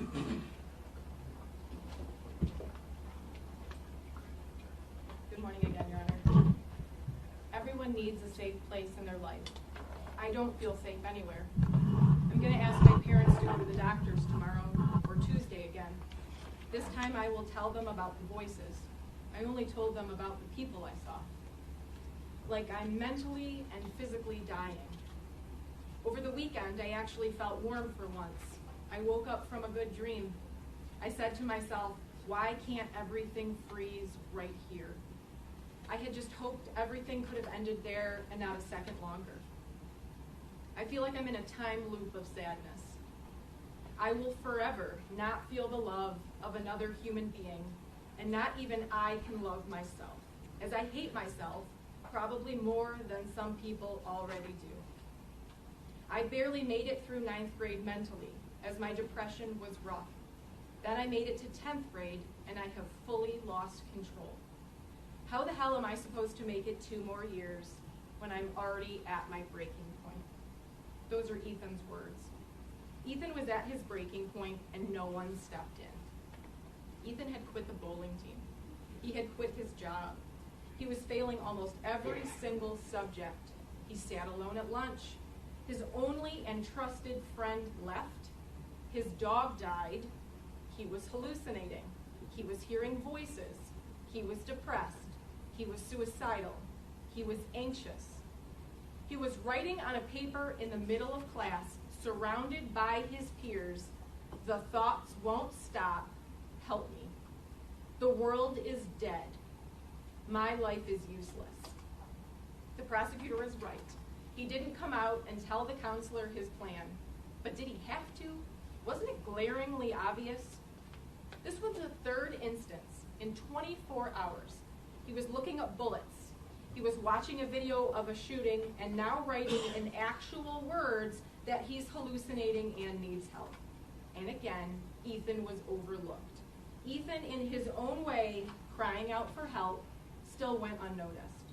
Good morning again, Your Honor. Everyone needs a safe place in their life. I don't feel safe anywhere. I'm going to ask my parents to go to the doctors tomorrow or Tuesday again. This time I will tell them about the voices. I only told them about the people I saw. Like I'm mentally and physically dying. Over the weekend, I actually felt warm for once. I woke up from a good dream. I said to myself, why can't everything freeze right here? I had just hoped everything could have ended there and not a second longer. I feel like I'm in a time loop of sadness. I will forever not feel the love of another human being, and not even I can love myself, as I hate myself probably more than some people already do. I barely made it through 9th grade mentally, as my depression was rough. Then I made it to 10th grade, and I have fully lost control. How the hell am I supposed to make it 2 more years when I'm already at my breaking point? Those are Ethan's words. Ethan was at his breaking point, and no one stepped in. Ethan had quit the bowling team. He had quit his job. He was failing almost every single subject. He sat alone at lunch. His only and trusted friend left. His dog died. He was hallucinating. He was hearing voices. He was depressed. He was suicidal. He was anxious. He was writing on a paper in the middle of class, surrounded by his peers, "The thoughts won't stop. Help me. The world is dead. My life is useless." The prosecutor was right. He didn't come out and tell the counselor his plan. But did he have to? Wasn't it glaringly obvious? This was the 3rd instance in 24 hours. He was looking up bullets. He was watching a video of a shooting and now writing in actual words that he's hallucinating and needs help. And again, Ethan was overlooked. Ethan, in his own way, crying out for help, still went unnoticed.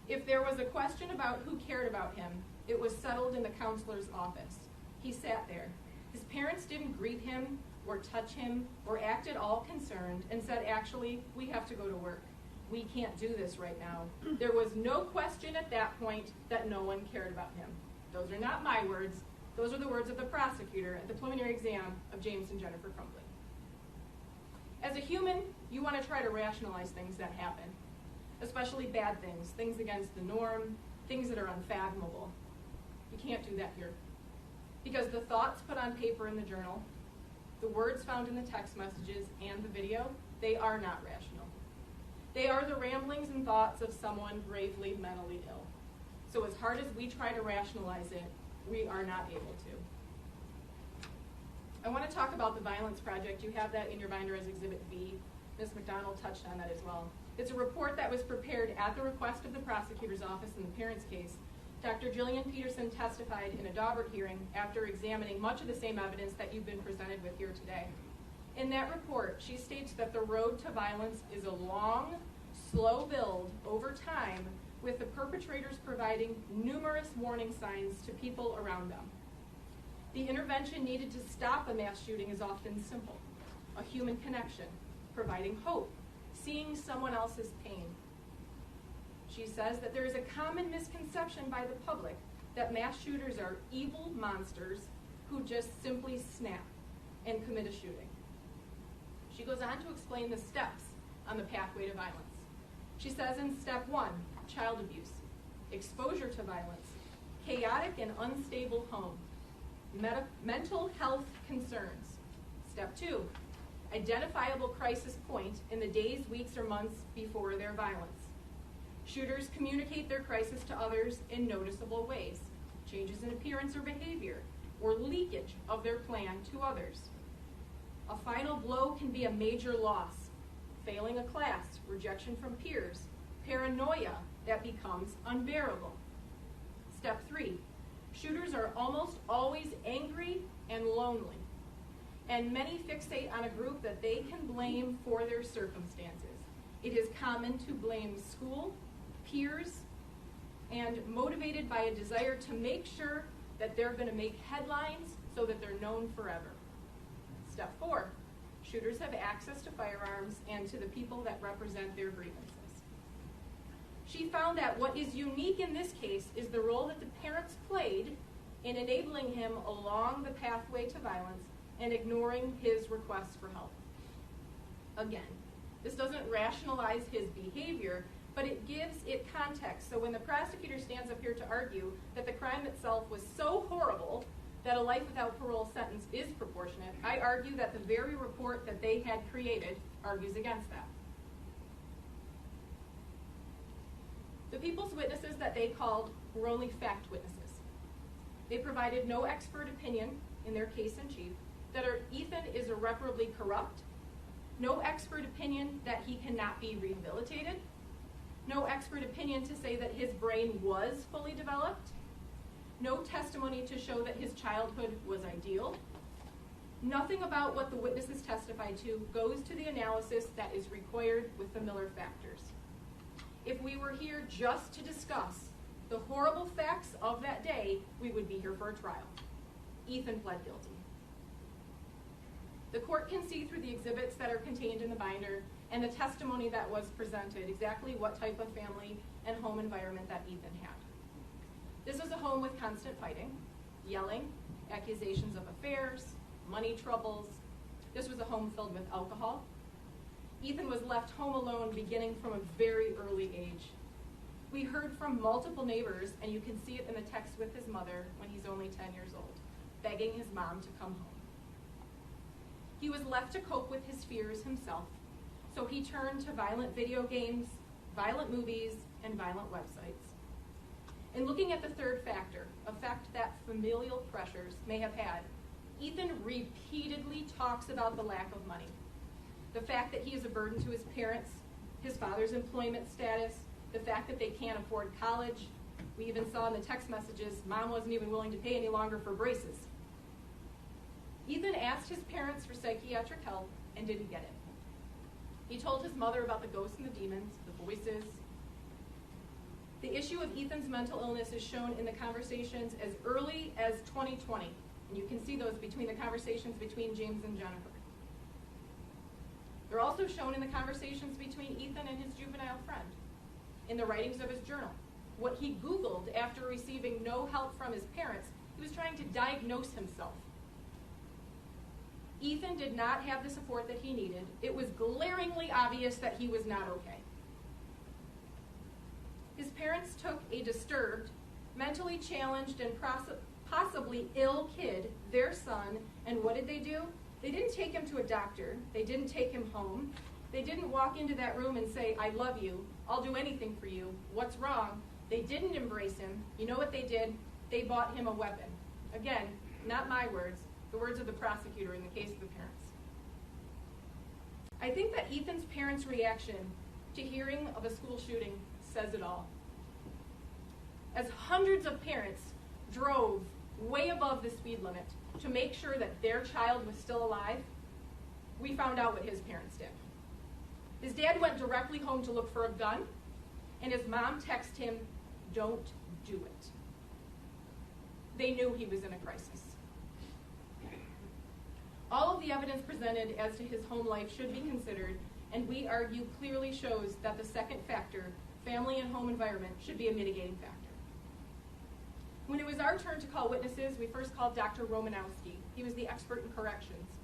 If there was a question about who cared about him, it was settled in the counselor's office. He sat there. His parents didn't greet him or touch him or act at all concerned and said, actually, we have to go to work. We can't do this right now. There was no question at that point that no one cared about him. Those are not my words. Those are the words of the prosecutor at the preliminary exam of James and Jennifer Crumpler. As a human, you want to try to rationalize things that happen, especially bad things, things against the norm, things that are unfathomable. You can't do that here. Because the thoughts put on paper in the journal, the words found in the text messages, and the video, they are not rational. They are the ramblings and thoughts of someone gravely mentally ill. So as hard as we try to rationalize it, we are not able to. I want to talk about the Violence Project. You have that in your binder as Exhibit B. Ms. McDonald touched on that as well. It's a report that was prepared at the request of the prosecutor's office in the parents' case. Dr. Jillian Peterson testified in a Daubert hearing after examining much of the same evidence that you've been presented with here today. In that report, she states that the road to violence is a long, slow build over time, with the perpetrators providing numerous warning signs to people around them. The intervention needed to stop a mass shooting is often simple: a human connection, providing hope, seeing someone else's pain. She says that there is a common misconception by the public that mass shooters are evil monsters who just simply snap and commit a shooting. She goes on to explain the steps on the pathway to violence. She says in step 1, child abuse, exposure to violence, chaotic and unstable home, mental health concerns. Step 2, identifiable crisis point in the days, weeks, or months before their violence. Shooters communicate their crisis to others in noticeable ways, changes in appearance or behavior, or leakage of their plan to others. A final blow can be a major loss, failing a class, rejection from peers, paranoia that becomes unbearable. Step 3, shooters are almost always angry and lonely, and many fixate on a group that they can blame for their circumstances. It is common to blame school, peers, and motivated by a desire to make sure that they're going to make headlines so that they're known forever. Step 4, shooters have access to firearms and to the people that represent their grievances. She found that what is unique in this case is the role that the parents played in enabling him along the pathway to violence and ignoring his requests for help. Again, this doesn't rationalize his behavior, but it gives it context. So when the prosecutor stands up here to argue that the crime itself was so horrible that a life without parole sentence is proportionate, I argue that the very report that they had created argues against that. The people's witnesses that they called were only fact witnesses. They provided no expert opinion in their case in chief that Ethan is irreparably corrupt, no expert opinion that he cannot be rehabilitated, no expert opinion to say that his brain was fully developed, no testimony to show that his childhood was ideal. Nothing about what the witnesses testified to goes to the analysis that is required with the Miller factors. If we were here just to discuss the horrible facts of that day, we would be here for a trial. Ethan pled guilty. The court can see through the exhibits that are contained in the binder and the testimony that was presented exactly what type of family and home environment that Ethan had. This was a home with constant fighting, yelling, accusations of affairs, money troubles. This was a home filled with alcohol. Ethan was left home alone beginning from a very early age. We heard from multiple neighbors, and you can see it in the text with his mother when he's only 10 years old, begging his mom to come home. He was left to cope with his fears himself, so he turned to violent video games, violent movies, and violent websites. In looking at the third factor, effect that familial pressures may have had, Ethan repeatedly talks about the lack of money, the fact that he is a burden to his parents, his father's employment status, the fact that they can't afford college. We even saw in the text messages, mom wasn't even willing to pay any longer for braces. Ethan asked his parents for psychiatric help and didn't get it. He told his mother about the ghosts and the demons, the voices. The issue of Ethan's mental illness is shown in the conversations as early as 2020, and you can see those between the conversations between James and Jennifer. They're also shown in the conversations between Ethan and his juvenile friend, in the writings of his journal. What he Googled after receiving no help from his parents, he was trying to diagnose himself. Ethan did not have the support that he needed. It was glaringly obvious that he was not okay. His parents took a disturbed, mentally challenged, and possibly ill kid, their son, and what did they do? They didn't take him to a doctor. They didn't take him home. They didn't walk into that room and say, I love you. I'll do anything for you. What's wrong? They didn't embrace him. You know what they did? They bought him a weapon. Again, not my words, the words of the prosecutor in the case of the parents. I think that Ethan's parents' reaction to hearing of a school shooting says it all. As hundreds of parents drove way above the speed limit to make sure that their child was still alive, we found out what his parents did. His dad went directly home to look for a gun, and his mom texted him, don't do it. They knew he was in a crisis. All of the evidence presented as to his home life should be considered, and we argue clearly shows that the second factor, family and home environment, should be a mitigating factor. When it was our turn to call witnesses, we first called Dr. Romanowski. He was the expert in corrections,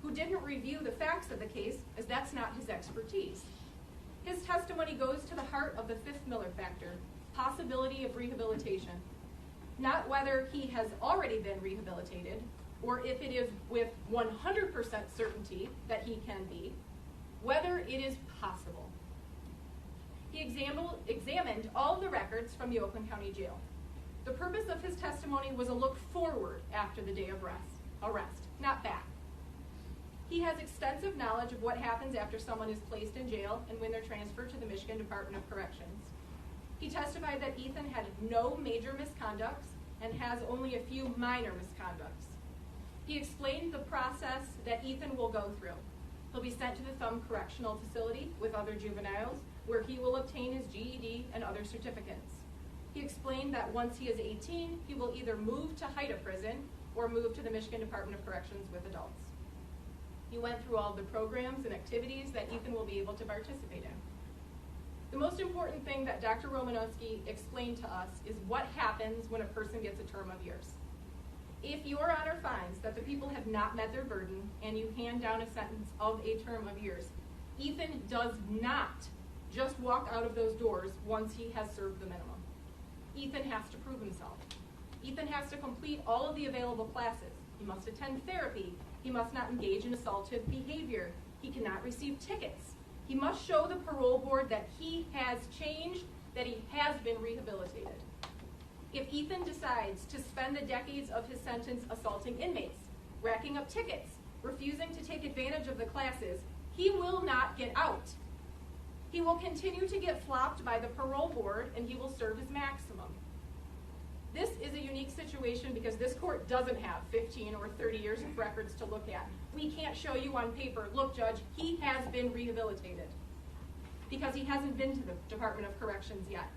who didn't review the facts of the case, as that's not his expertise. His testimony goes to the heart of the fifth Miller factor, possibility of rehabilitation, not whether he has already been rehabilitated, or if it is with 100% certainty that he can be, whether it is possible. He examined all of the records from the Oakland County Jail. The purpose of his testimony was a look forward after the day of arrest, not back. He has extensive knowledge of what happens after someone is placed in jail and when they're transferred to the Michigan Department of Corrections. He testified that Ethan had no major misconducts and has only a few minor misconducts. He explained the process that Ethan will go through. He'll be sent to the Thumb Correctional Facility with other juveniles, where he will obtain his GED and other certificates. He explained that once he is 18, he will either move to Haida Prison or move to the Michigan Department of Corrections with adults. He went through all of the programs and activities that Ethan will be able to participate in. The most important thing that Dr. Romanowski explained to us is what happens when a person gets a term of years. If Your Honor finds that the people have not met their burden and you hand down a sentence of a term of years, Ethan does not just walk out of those doors once he has served the minimum. Ethan has to prove himself. Ethan has to complete all of the available classes. He must attend therapy. He must not engage in assaultive behavior. He cannot receive tickets. He must show the parole board that he has changed, that he has been rehabilitated. If Ethan decides to spend the decades of his sentence assaulting inmates, racking up tickets, refusing to take advantage of the classes, he will not get out. He will continue to get flopped by the parole board, and he will serve his maximum. This is a unique situation because this court doesn't have 15 or 30 years of records to look at. We can't show you on paper, look, Judge, he has been rehabilitated, because he hasn't been to the Department of Corrections yet.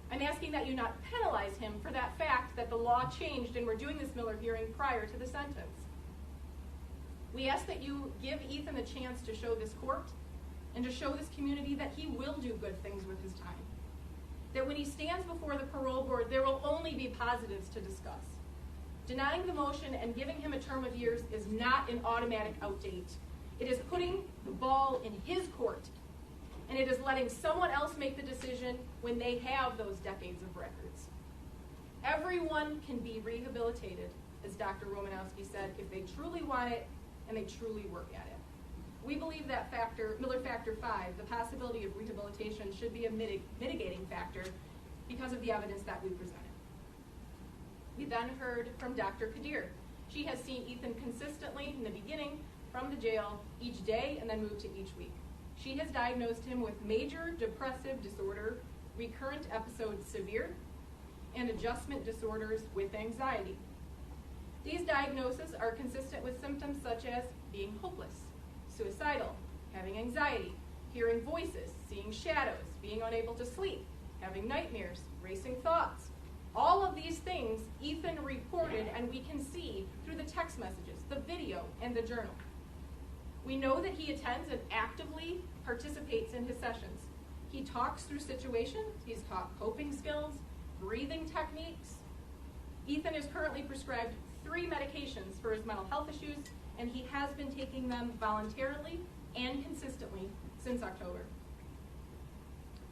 I'm asking that you not penalize him for that fact that the law changed and we're doing this Miller hearing prior to the sentence. We ask that you give Ethan a chance to show this court and to show this community that he will do good things with his time. That when he stands before the parole board, there will only be positives to discuss. Denying the motion and giving him a term of years is not an automatic outdate. It is putting the ball in his court, and it is letting someone else make the decision when they have those decades of records. Everyone can be rehabilitated, as Dr. Romanowski said, if they truly want it and they truly work at it. We believe that factor, Miller Factor 5, the possibility of rehabilitation, should be a mitigating factor because of the evidence that we presented. We then heard from Dr. Kadir. She has seen Ethan consistently in the beginning from the jail each day and then moved to each week. She has diagnosed him with major depressive disorder, recurrent episodes severe, and adjustment disorders with anxiety. These diagnoses are consistent with symptoms such as being hopeless, suicidal, having anxiety, hearing voices, seeing shadows, being unable to sleep, having nightmares, racing thoughts. All of these things Ethan reported, and we can see through the text messages, the video, and the journal. We know that he attends and actively participates in his sessions. He talks through situations, he's taught coping skills, breathing techniques. Ethan is currently prescribed 3 medications for his mental health issues, and he has been taking them voluntarily and consistently since October.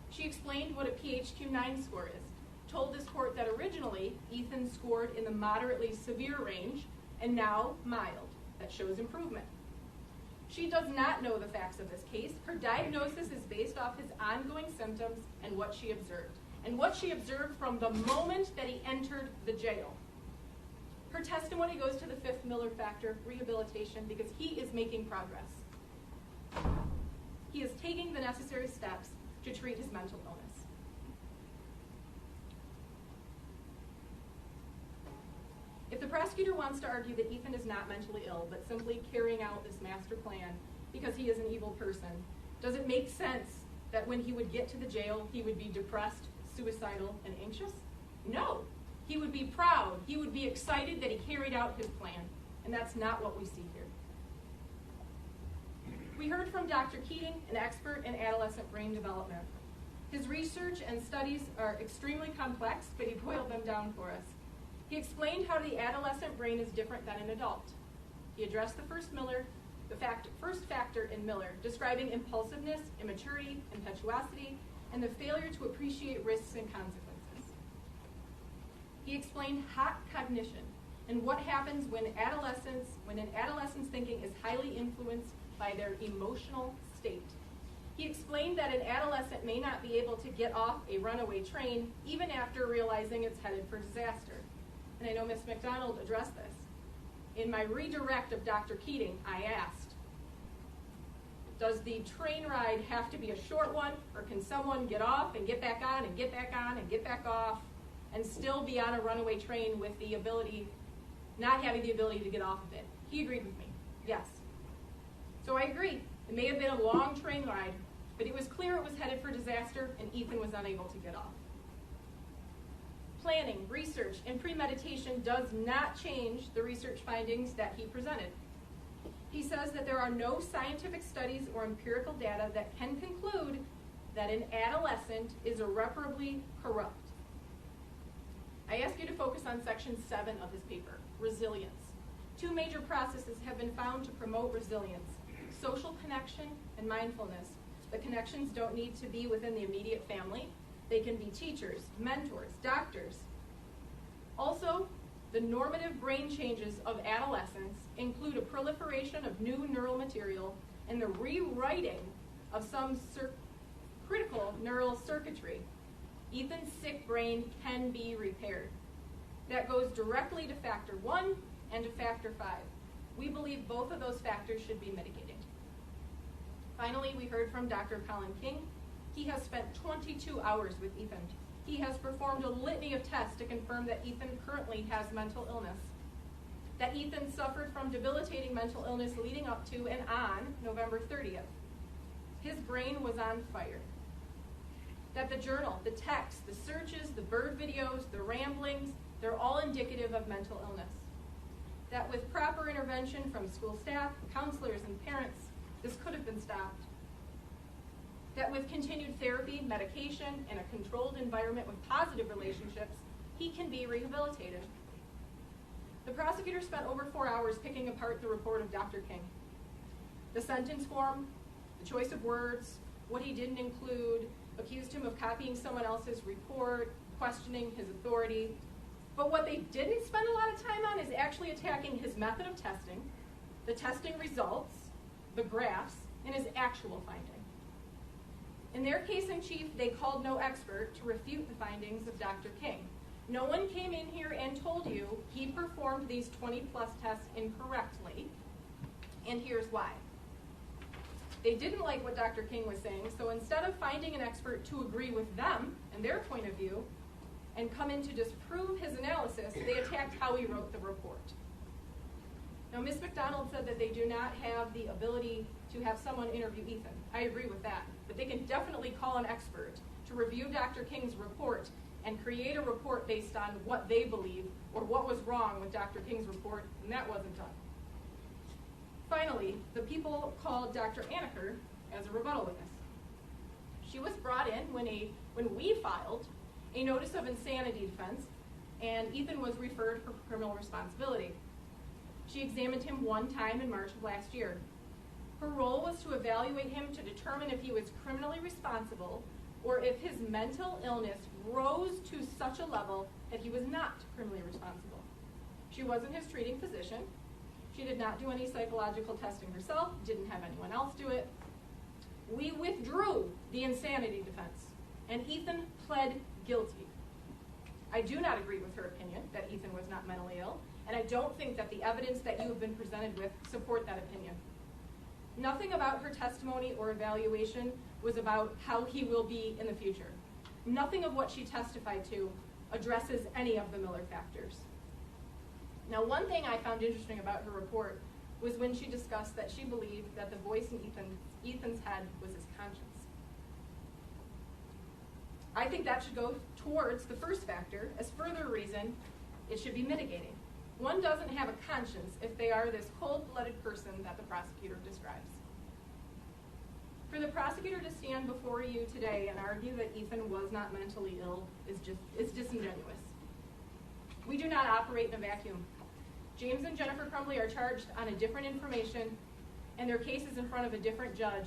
She explained what a PHQ-9 score is, told this court that originally Ethan scored in the moderately severe range and now mild. That shows improvement. She does not know the facts of this case. Her diagnosis is based off his ongoing symptoms and what she observed, and what she observed from the moment that he entered the jail. Her testimony goes to the 5th Miller factor, rehabilitation, because he is making progress. He is taking the necessary steps to treat his mental illness. If the prosecutor wants to argue that Ethan is not mentally ill, but simply carrying out this master plan because he is an evil person, does it make sense that when he would get to the jail, he would be depressed, suicidal, and anxious? No. He would be proud. He would be excited that he carried out his plan, and that's not what we see here. We heard from Dr. Keating, an expert in adolescent brain development. His research and studies are extremely complex, but he boiled them down for us. He explained how the adolescent brain is different than an adult. He addressed the first factor in Miller, describing impulsiveness, immaturity, impetuosity, and the failure to appreciate risks and consequences. He explained hot cognition and what happens when an adolescent's thinking is highly influenced by their emotional state. He explained that an adolescent may not be able to get off a runaway train even after realizing it's headed for disaster. And I know Ms. McDonald addressed this. In my redirect of Dr. Keating, I asked, does the train ride have to be a short one, or can someone get off and get back on and get back on and get back off and still be on a runaway train with the ability, not having the ability to get off of it? He agreed with me, yes. So I agree. It may have been a long train ride, but it was clear it was headed for disaster and Ethan was unable to get off. planning, research, and premeditation does not change the research findings that he presented. He says that there are no scientific studies or empirical data that can conclude that an adolescent is irreparably corrupt. I ask you to focus on section 7 of his paper, resilience. 2 major processes have been found to promote resilience: social connection and mindfulness. The connections don't need to be within the immediate family. They can be teachers, mentors, doctors. Also, the normative brain changes of adolescence include a proliferation of new neural material and the rewriting of some critical neural circuitry. Ethan's sick brain can be repaired. That goes directly to factor 1 and to factor 5. We believe both of those factors should be mitigating. Finally, we heard from Dr. Colin King. He has spent 22 hours with Ethan. He has performed a litany of tests to confirm that Ethan currently has mental illness, that Ethan suffered from debilitating mental illness leading up to and on November 30th. His brain was on fire. That the journal, the text, the searches, the bird videos, the ramblings, they're all indicative of mental illness. That with proper intervention from school staff, counselors, and parents, this could have been stopped. That with continued therapy, medication, and a controlled environment with positive relationships, he can be rehabilitated. The prosecutor spent over 4 hours picking apart the report of Dr. King. The sentence form, the choice of words, what he didn't include, accused him of copying someone else's report, questioning his authority. But what they didn't spend a lot of time on is actually attacking his method of testing, the testing results, the graphs, and his actual finding. In their case in chief, they called no expert to refute the findings of Dr. King. No one came in here and told you he performed these 20-plus tests incorrectly, and here's why. They didn't like what Dr. King was saying, so instead of finding an expert to agree with them and their point of view and come in to disprove his analysis, they attacked how he wrote the report. Now, Ms. McDonald said that they do not have the ability to have someone interview Ethan. I agree with that, but they can definitely call an expert to review Dr. King's report and create a report based on what they believe or what was wrong with Dr. King's report, and that wasn't done. Finally, the people called Dr. Anaker as a rebuttal witness. She was brought in when we filed a notice of insanity defense, and Ethan was referred for criminal responsibility. She examined him one time in March of last year. Her role was to evaluate him to determine if he was criminally responsible or if his mental illness rose to such a level that he was not criminally responsible. She wasn't his treating physician. She did not do any psychological testing herself, didn't have anyone else do it. We withdrew the insanity defense, and Ethan pled guilty. I do not agree with her opinion that Ethan was not mentally ill, and I don't think that the evidence that you have been presented with support that opinion. Nothing about her testimony or evaluation was about how he will be in the future. Nothing of what she testified to addresses any of the Miller factors. Now, one thing I found interesting about her report was when she discussed that she believed that the voice in Ethan's head was his conscience. I think that should go towards the first factor as further reason it should be mitigating. One doesn't have a conscience if they are this cold-blooded person that the prosecutor describes. For the prosecutor to stand before you today and argue that Ethan was not mentally ill is disingenuous. We do not operate in a vacuum. James and Jennifer Crumbley are charged on a different information, and their case is in front of a different judge.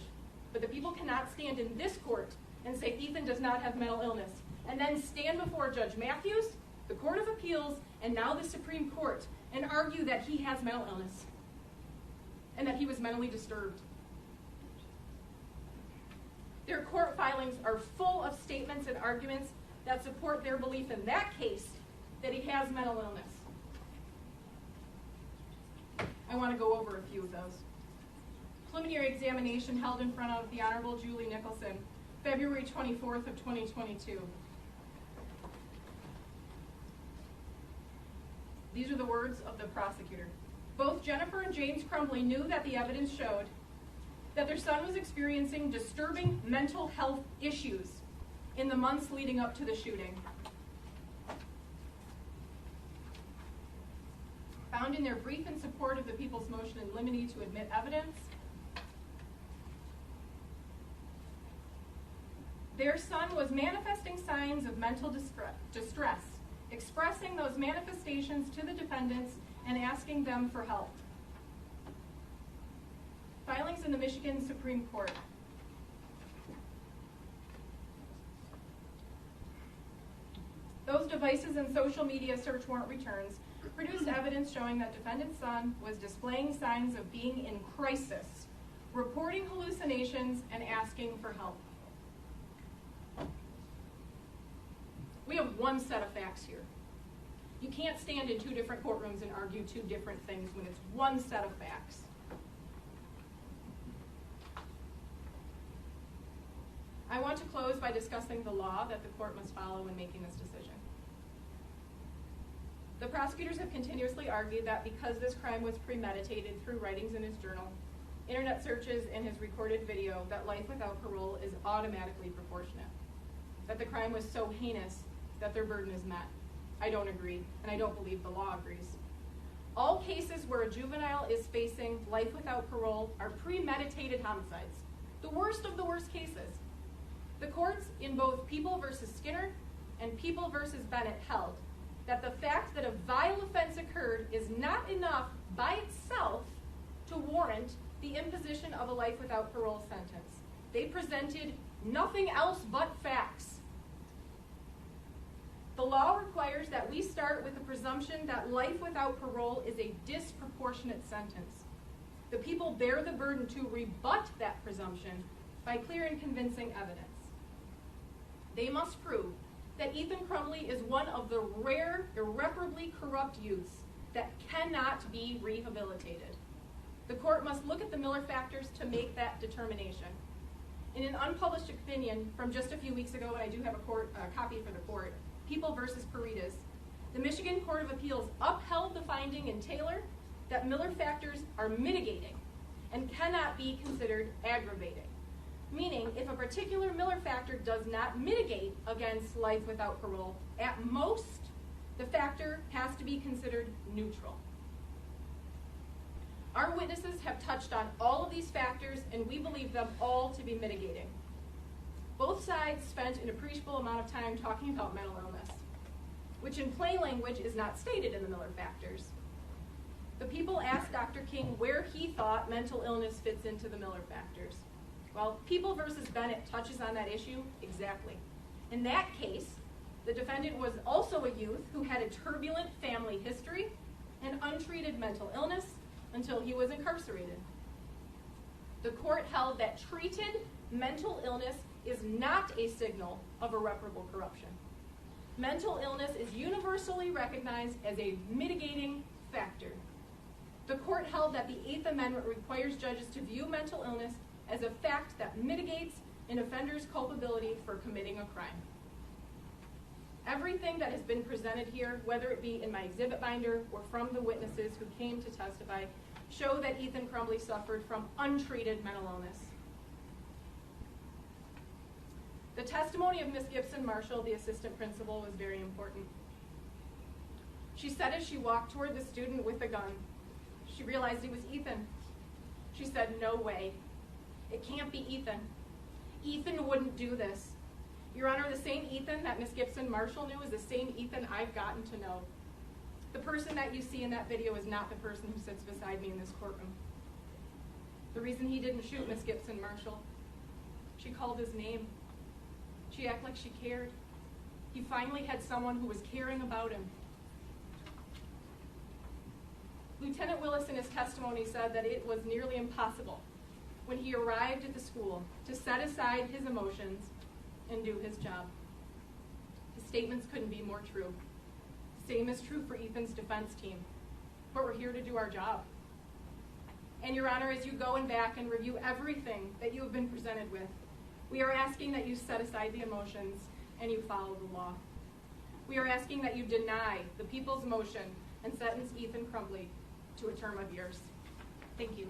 But the people cannot stand in this court and say Ethan does not have mental illness, and then stand before Judge Matthews, the Court of Appeals, and now the Supreme Court, and argue that he has mental illness and that he was mentally disturbed. Their court filings are full of statements and arguments that support their belief in that case that he has mental illness. I want to go over a few of those. Preliminary examination held in front of the Honorable Julie Nicholson, February 24th of 2022. These are the words of the prosecutor. Both Jennifer and James Crumbley knew that the evidence showed that their son was experiencing disturbing mental health issues in the months leading up to the shooting. found in their brief in support of the people's motion in limine to admit evidence. Their son was manifesting signs of mental distress, expressing those manifestations to the defendants and asking them for help. Filings in the Michigan Supreme Court. Those devices and social media search warrant returns produced evidence showing that defendant's son was displaying signs of being in crisis, reporting hallucinations, and asking for help. We have one set of facts here. You can't stand in two different courtrooms and argue two different things when it's one set of facts. I want to close by discussing the law that the court must follow when making this decision. The prosecutors have continuously argued that because this crime was premeditated through writings in his journal, internet searches, and his recorded video, that life without parole is automatically proportionate. That the crime was so heinous that their burden is met. I don't agree, and I don't believe the law agrees. All cases where a juvenile is facing life without parole are premeditated homicides, the worst of the worst cases. The courts in both People v. Skinner and People v. Bennett held that the fact that a vile offense occurred is not enough by itself to warrant the imposition of a life without parole sentence. They presented nothing else but facts. The law requires that we start with the presumption that life without parole is a disproportionate sentence. The people bear the burden to rebut that presumption by clear and convincing evidence. They must prove that Ethan Crumbley is one of the rare, irreparably corrupt youths that cannot be rehabilitated. The court must look at the Miller factors to make that determination. In an unpublished opinion from just a few weeks ago, and I do have a copy for the court, People v. Paredes, the Michigan Court of Appeals upheld the finding in Taylor that Miller factors are mitigating and cannot be considered aggravating. Meaning, if a particular Miller factor does not mitigate against life without parole, at most, the factor has to be considered neutral. Our witnesses have touched on all of these factors, and we believe them all to be mitigating. Both sides spent an appreciable amount of time talking about mental illness, which in plain language is not stated in the Miller factors. The people asked Dr. King where he thought mental illness fits into the Miller factors. Well, People v. Bennett touches on that issue exactly. In that case, the defendant was also a youth who had a turbulent family history and untreated mental illness until he was incarcerated. The court held that treated mental illness is not a signal of irreparable corruption. Mental illness is universally recognized as a mitigating factor. The court held that the Eighth Amendment requires judges to view mental illness as a fact that mitigates an offender's culpability for committing a crime. Everything that has been presented here, whether it be in my exhibit binder or from the witnesses who came to testify, show that Ethan Crumbley suffered from untreated mental illness. The testimony of Ms. Gibson Marshall, the assistant principal, was very important. She said as she walked toward the student with the gun, she realized it was Ethan. She said, "No way. It can't be Ethan. Ethan wouldn't do this." Your Honor, the same Ethan that Ms. Gibson Marshall knew is the same Ethan I've gotten to know. The person that you see in that video is not the person who sits beside me in this courtroom. The reason he didn't shoot Ms. Gibson Marshall, she called his name. She acted like she cared. He finally had someone who was caring about him. Lieutenant Willis in his testimony said that it was nearly impossible when he arrived at the school to set aside his emotions and do his job. His statements couldn't be more true. Same is true for Ethan's defense team, but we're here to do our job. And Your Honor, as you go and back and review everything that you have been presented with, we are asking that you set aside the emotions and you follow the law. We are asking that you deny the people's motion and sentence Ethan Crumbley to a term of years. Thank you.